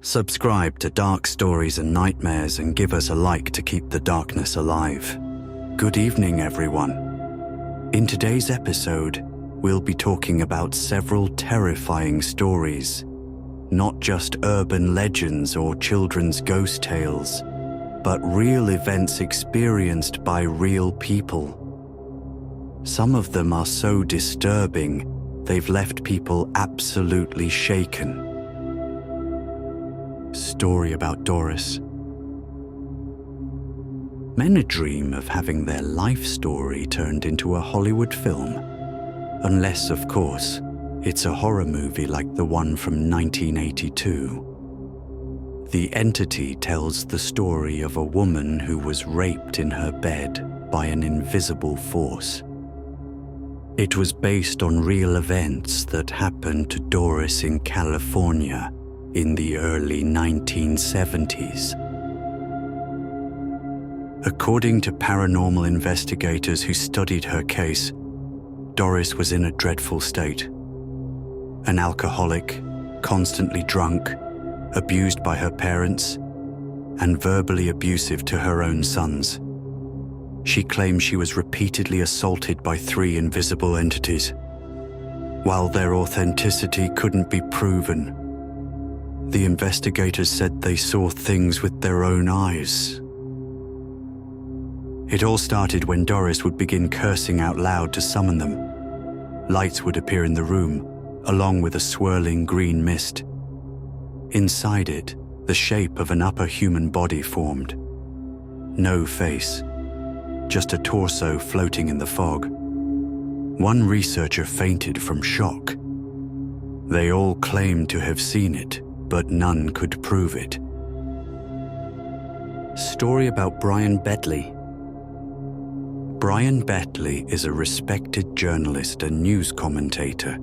Subscribe to Dark Stories and Nightmares and give us a like to keep the darkness alive. Good evening, everyone. In today's episode, we'll be talking about several terrifying stories, not just urban legends or children's ghost tales, but real events experienced by real people. Some of them are so disturbing, they've left people absolutely shaken. Story about Doris. Many dream of having their life story turned into a Hollywood film. Unless, of course, it's a horror movie like the one from 1982. The Entity tells the story of a woman who was raped in her bed by an invisible force. It was based on real events that happened to Doris in California in the early 1970s. According to paranormal investigators who studied her case, Doris was in a dreadful state. An alcoholic, constantly drunk, abused by her parents, and verbally abusive to her own sons. She claimed she was repeatedly assaulted by 3 invisible entities. While their authenticity couldn't be proven, the investigators said they saw things with their own eyes. It all started when Doris would begin cursing out loud to summon them. Lights would appear in the room, along with a swirling green mist. Inside it, the shape of an upper human body formed. No face, just a torso floating in the fog. One researcher fainted from shock. They all claimed to have seen it, but none could prove it. Story about Brian Bedley. Brian Bedley is a respected journalist and news commentator.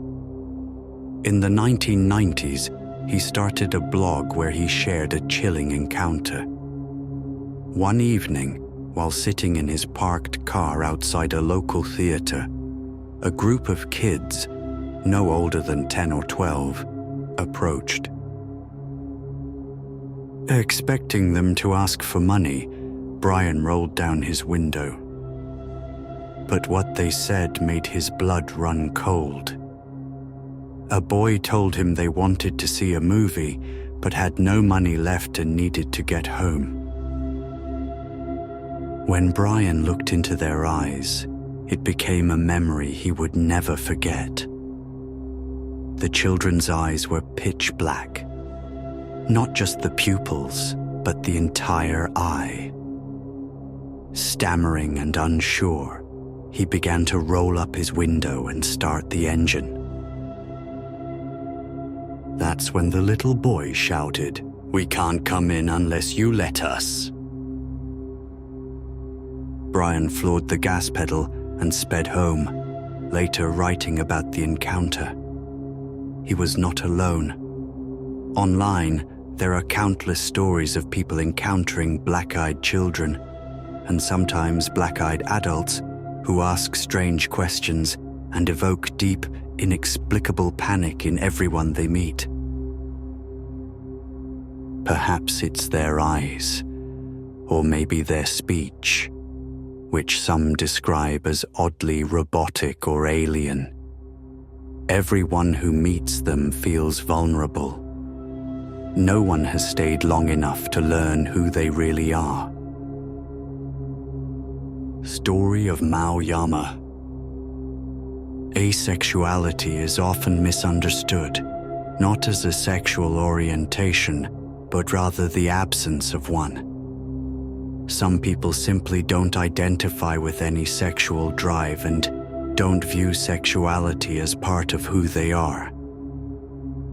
In the 1990s, he started a blog where he shared a chilling encounter. One evening, while sitting in his parked car outside a local theater, a group of kids, no older than 10 or 12, approached. Expecting them to ask for money, Brian rolled down his window. But what they said made his blood run cold. A boy told him they wanted to see a movie, but had no money left and needed to get home. When Brian looked into their eyes, it became a memory he would never forget. The children's eyes were pitch black. Not just the pupils, but the entire eye. Stammering and unsure, he began to roll up his window and start the engine. That's when the little boy shouted, "We can't come in unless you let us." Brian floored the gas pedal and sped home, later writing about the encounter. He was not alone. Online, there are countless stories of people encountering black-eyed children, and sometimes black-eyed adults, who ask strange questions and evoke deep, inexplicable panic in everyone they meet. Perhaps it's their eyes, or maybe their speech, which some describe as oddly robotic or alien. Everyone who meets them feels vulnerable. No one has stayed long enough to learn who they really are. Story of Mao Yama. Asexuality is often misunderstood, not as a sexual orientation, but rather the absence of one. Some people simply don't identify with any sexual drive and don't view sexuality as part of who they are.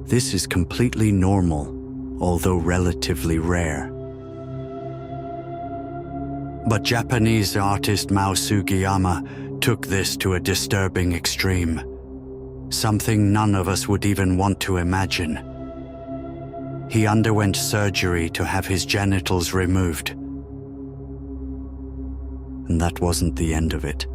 This is completely normal, although relatively rare. But Japanese artist Mao Sugiyama took this to a disturbing extreme, something none of us would even want to imagine. He underwent surgery to have his genitals removed. And that wasn't the end of it.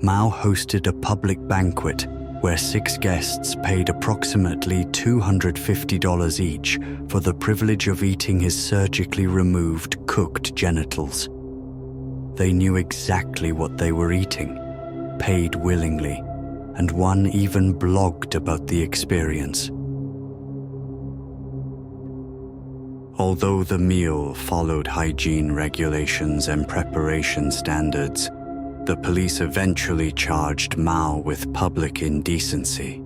Mao hosted a public banquet where 6 guests paid approximately $250 each for the privilege of eating his surgically removed cooked genitals. They knew exactly what they were eating, paid willingly, and one even blogged about the experience. Although the meal followed hygiene regulations and preparation standards, the police eventually charged Mao with public indecency.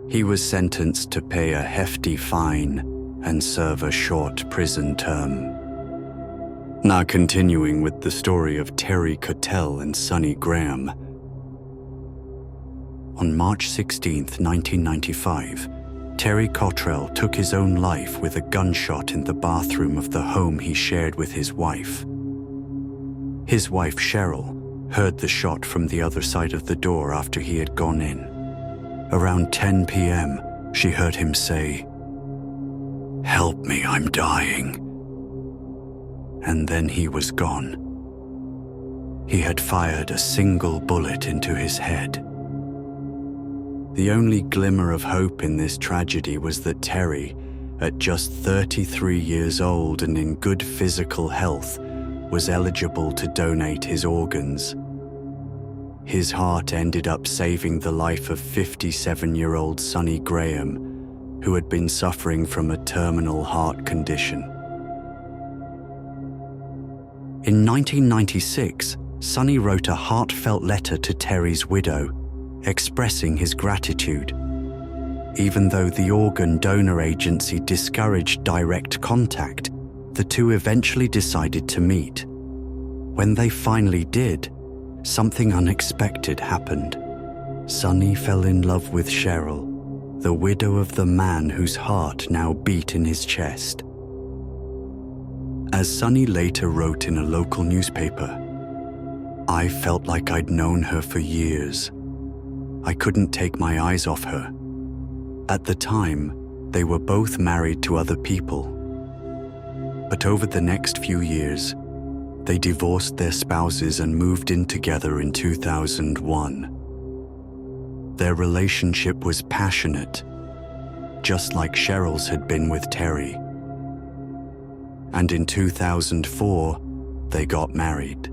He was sentenced to pay a hefty fine and serve a short prison term. Now continuing with the story of Terry Cotell and Sonny Graham. On March 16, 1995, Terry Cottrell took his own life with a gunshot in the bathroom of the home he shared with his wife. His wife, Cheryl, heard the shot from the other side of the door after he had gone in. Around 10 p.m., she heard him say, "Help me, I'm dying." And then he was gone. He had fired a single bullet into his head. The only glimmer of hope in this tragedy was that Terry, at just 33 years old and in good physical health, was eligible to donate his organs. His heart ended up saving the life of 57-year-old Sonny Graham, who had been suffering from a terminal heart condition. In 1996, Sonny wrote a heartfelt letter to Terry's widow, expressing his gratitude. Even though the organ donor agency discouraged direct contact, the two eventually decided to meet. When they finally did, something unexpected happened. Sonny fell in love with Cheryl, the widow of the man whose heart now beat in his chest. As Sonny later wrote in a local newspaper, "I felt like I'd known her for years. I couldn't take my eyes off her. At the time, they were both married to other people. But over the next few years, they divorced their spouses and moved in together in 2001. Their relationship was passionate, just like Cheryl's had been with Terry. And in 2004, they got married.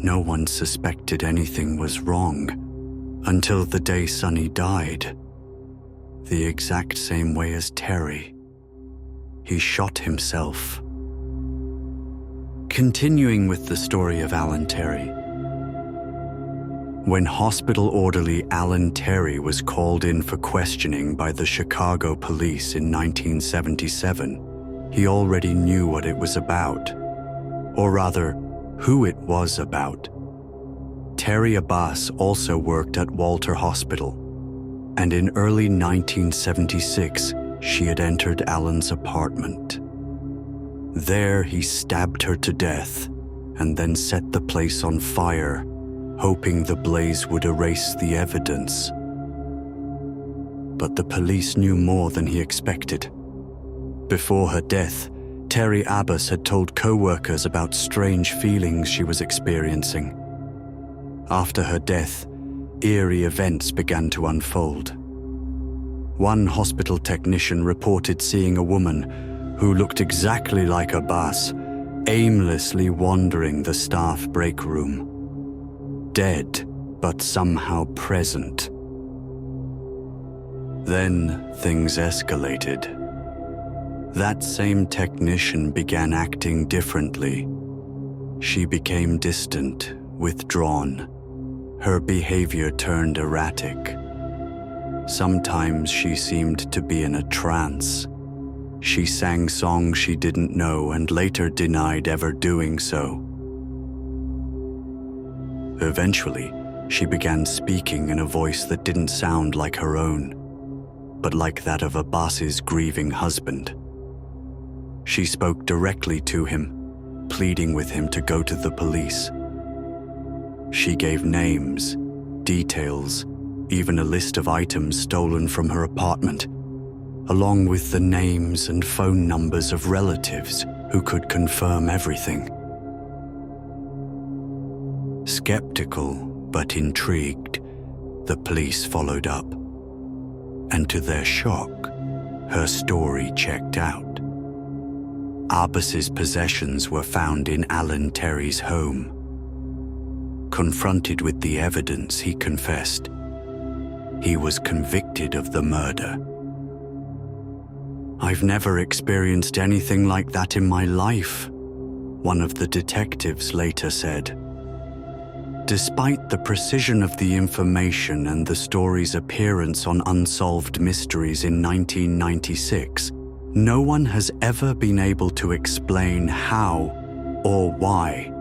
No one suspected anything was wrong until the day Sonny died, the exact same way as Terry. He shot himself. Continuing with the story of Alan Terry. When hospital orderly Alan Terry was called in for questioning by the Chicago police in 1977, he already knew what it was about, or rather, who it was about. Terry Abbas also worked at Walter Hospital, and in early 1976, she had entered Alan's apartment. There, he stabbed her to death and then set the place on fire, hoping the blaze would erase the evidence. But the police knew more than he expected. Before her death, Terry Abbas had told co-workers about strange feelings she was experiencing. After her death, eerie events began to unfold. One hospital technician reported seeing a woman who looked exactly like Abbas, aimlessly wandering the staff break room. Dead, but somehow present. Then things escalated. That same technician began acting differently. She became distant, withdrawn. Her behavior turned erratic. Sometimes she seemed to be in a trance. She sang songs she didn't know and later denied ever doing so. Eventually, she began speaking in a voice that didn't sound like her own, but like that of Abbas's grieving husband. She spoke directly to him, pleading with him to go to the police. She gave names, details, even a list of items stolen from her apartment, along with the names and phone numbers of relatives who could confirm everything. Skeptical but intrigued, The police followed up, and to their shock, her story checked out. Arbus's possessions were found in Alan Terry's home. Confronted with the evidence, he confessed. He was convicted of the murder. "I've never experienced anything like that in my life," one of the detectives later said. Despite the precision of the information and the story's appearance on Unsolved Mysteries in 1996, no one has ever been able to explain how or why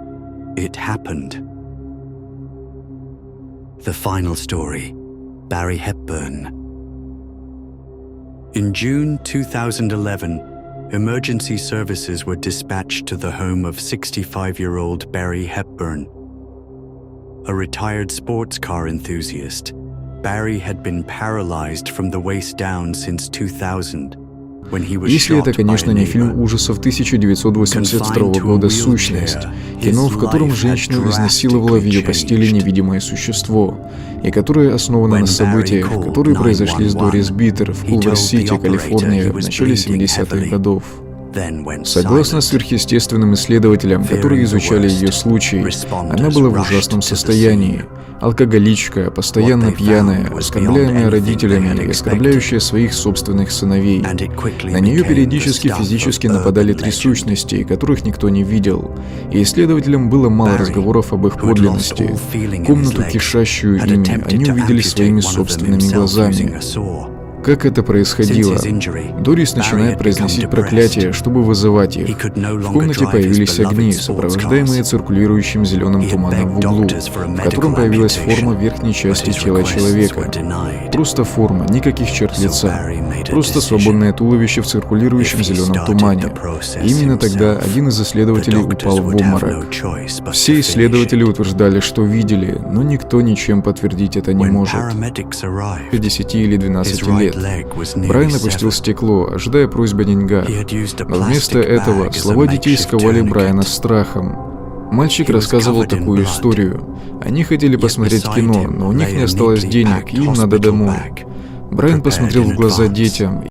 it happened. The final story, Barry Hepburn. In June 2011, emergency services were dispatched to the home of 65-year-old Barry Hepburn. A retired sports car enthusiast, Barry had been paralyzed from the waist down since 2000. Если это, конечно, не фильм ужасов 1982 года «Сущность», кино, в котором женщину изнасиловало в ее постели невидимое существо, и которое основано на событиях, которые произошли с Дорис Биттер в Кулвер-Сити, Калифорния, в начале 70-х годов. Согласно сверхъестественным исследователям, которые изучали ее случай, она была в ужасном состоянии. Алкоголичка, постоянно пьяная, оскорбляемая родителями и оскорбляющая своих собственных сыновей. На нее периодически физически нападали три сущности, которых никто не видел. И исследователям было мало разговоров об их подлинности. Комнату, кишащую ими, они увидели своими собственными глазами. Как это происходило? Дорис начинает произносить проклятия, чтобы вызывать их. В комнате появились огни, сопровождаемые циркулирующим зеленым туманом в углу, в котором появилась форма верхней части тела человека. Просто форма, никаких черт лица. Просто свободное туловище в циркулирующем зеленом тумане. И именно тогда один из исследователей упал в обморок. Все исследователи утверждали, что видели, но никто ничем подтвердить это не может. 10 или 12 лет. Брайан опустил стекло, ожидая просьбы о деньгах. Но вместо этого слова детей сковали Брайана страхом. Мальчик рассказывал такую историю. Они хотели посмотреть кино, но у них не осталось денег, и им надо домой. Брайан посмотрел в глаза детям